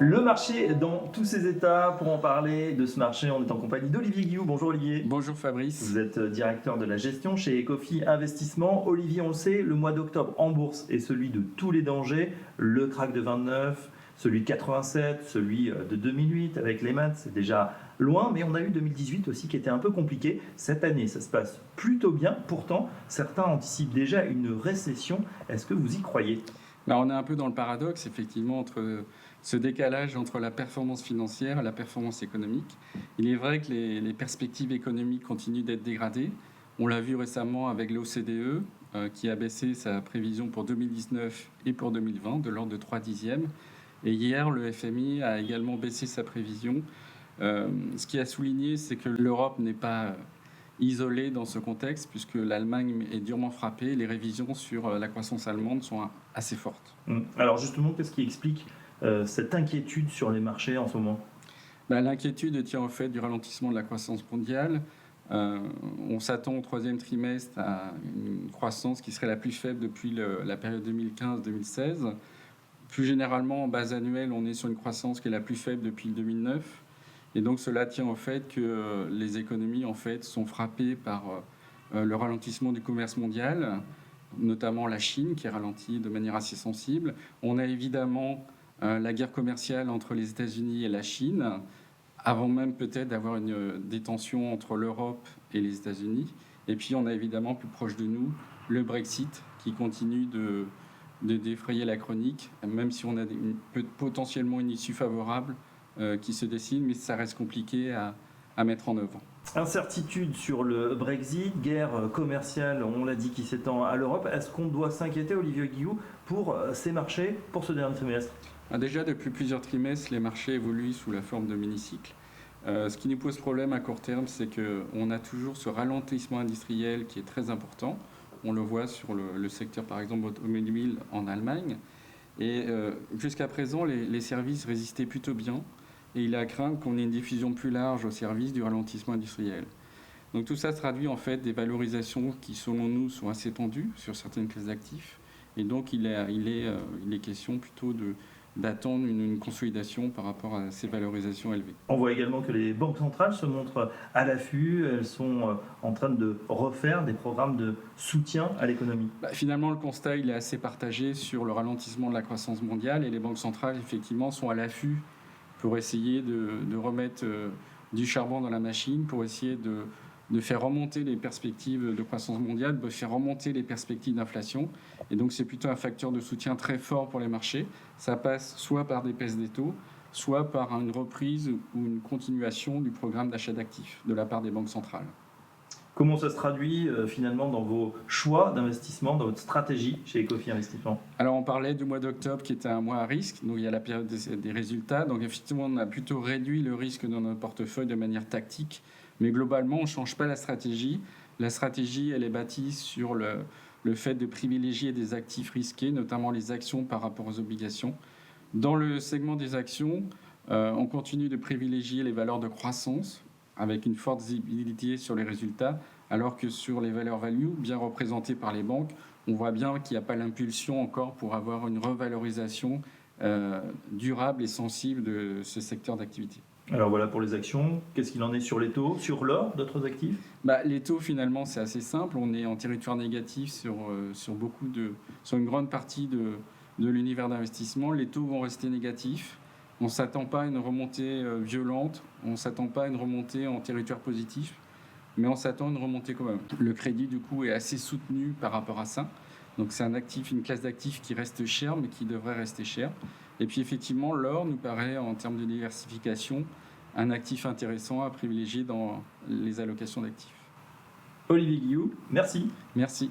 Le marché dans tous ses états. Pour en parler de ce marché, on est en compagnie d'Olivier Guillou. Bonjour Olivier. Bonjour Fabrice. Vous êtes directeur de la gestion chez Ecofi Investissement. Olivier, on le sait, le mois d'octobre en bourse est celui de tous les dangers. Le krach de 29, celui de 87, celui de 2008 avec Lehman, c'est déjà loin. Mais on a eu 2018 aussi qui était un peu compliqué. Cette année, ça se passe plutôt bien. Pourtant, certains anticipent déjà une récession. Est-ce que vous y croyez ? On est un peu dans le paradoxe, effectivement, entre ce décalage entre la performance financière et la performance économique. Il est vrai que les perspectives économiques continuent d'être dégradées. On l'a vu récemment avec l'OCDE, qui a baissé sa prévision pour 2019 et pour 2020 de l'ordre de 3/10. Et hier, le FMI a également baissé sa prévision. Ce qui a souligné, c'est que l'Europe n'est pas isolée dans ce contexte, puisque l'Allemagne est durement frappée. Les révisions sur la croissance allemande sont assez fortes. Alors justement, qu'est-ce qui explique cette inquiétude sur les marchés en ce moment ? L'inquiétude tient au fait du ralentissement de la croissance mondiale. On s'attend au troisième trimestre à une croissance qui serait la plus faible depuis la période 2015-2016. Plus généralement, en base annuelle, on est sur une croissance qui est la plus faible depuis 2009. Et donc cela tient au fait que les économies en fait, sont frappées par le ralentissement du commerce mondial, notamment la Chine qui ralentit de manière assez sensible. On a évidemment la guerre commerciale entre les États-Unis et la Chine, avant même peut-être d'avoir des tensions entre l'Europe et les États-Unis. Et puis on a évidemment plus proche de nous le Brexit qui continue de défrayer la chronique, même si on a potentiellement une issue favorable qui se dessine, mais ça reste compliqué à mettre en œuvre. Incertitude sur le Brexit, guerre commerciale, on l'a dit, qui s'étend à l'Europe. Est-ce qu'on doit s'inquiéter, Olivier Guillou, pour ces marchés, pour ce dernier trimestre ? Déjà, depuis plusieurs trimestres, les marchés évoluent sous la forme de mini-cycles. Ce qui nous pose problème à court terme, c'est qu'on a toujours ce ralentissement industriel qui est très important. On le voit sur le secteur, par exemple, automobile en Allemagne. Et jusqu'à présent, les services résistaient plutôt bien. Et il est à craindre qu'on ait une diffusion plus large au service du ralentissement industriel. Donc tout ça se traduit en fait des valorisations qui, selon nous, sont assez tendues sur certaines classes d'actifs. Et donc il est question plutôt d'attendre une consolidation par rapport à ces valorisations élevées. On voit également que les banques centrales se montrent à l'affût. Elles sont en train de refaire des programmes de soutien à l'économie. Finalement, le constat il est assez partagé sur le ralentissement de la croissance mondiale. Et les banques centrales, effectivement, sont à l'affût pour essayer de remettre du charbon dans la machine, pour essayer de faire remonter les perspectives de croissance mondiale, de faire remonter les perspectives d'inflation. Et donc, c'est plutôt un facteur de soutien très fort pour les marchés. Ça passe soit par des baisses des taux, soit par une reprise ou une continuation du programme d'achat d'actifs de la part des banques centrales. Comment ça se traduit finalement dans vos choix d'investissement, dans votre stratégie chez Ecofi Investissement ? Alors on parlait du mois d'octobre qui était un mois à risque, donc il y a la période des résultats. Donc effectivement on a plutôt réduit le risque dans notre portefeuille de manière tactique, mais globalement on ne change pas la stratégie. La stratégie elle est bâtie sur le fait de privilégier des actifs risqués, notamment les actions par rapport aux obligations. Dans le segment des actions, on continue de privilégier les valeurs de croissance, avec une forte visibilité sur les résultats, alors que sur les valeurs value, bien représentées par les banques, on voit bien qu'il n'y a pas l'impulsion encore pour avoir une revalorisation durable et sensible de ce secteur d'activité. Alors voilà pour les actions. Qu'est-ce qu'il en est sur les taux, sur l'or, d'autres actifs ? Les taux, finalement, c'est assez simple. On est en territoire négatif sur une grande partie de l'univers d'investissement. Les taux vont rester négatifs. On ne s'attend pas à une remontée violente, on ne s'attend pas à une remontée en territoire positif, mais on s'attend à une remontée quand même. Le crédit, du coup, est assez soutenu par rapport à ça. Donc c'est une classe d'actifs qui reste chère, mais qui devrait rester chère. Et puis effectivement, l'or nous paraît, en termes de diversification, un actif intéressant à privilégier dans les allocations d'actifs. Olivier Guillou, merci. Merci.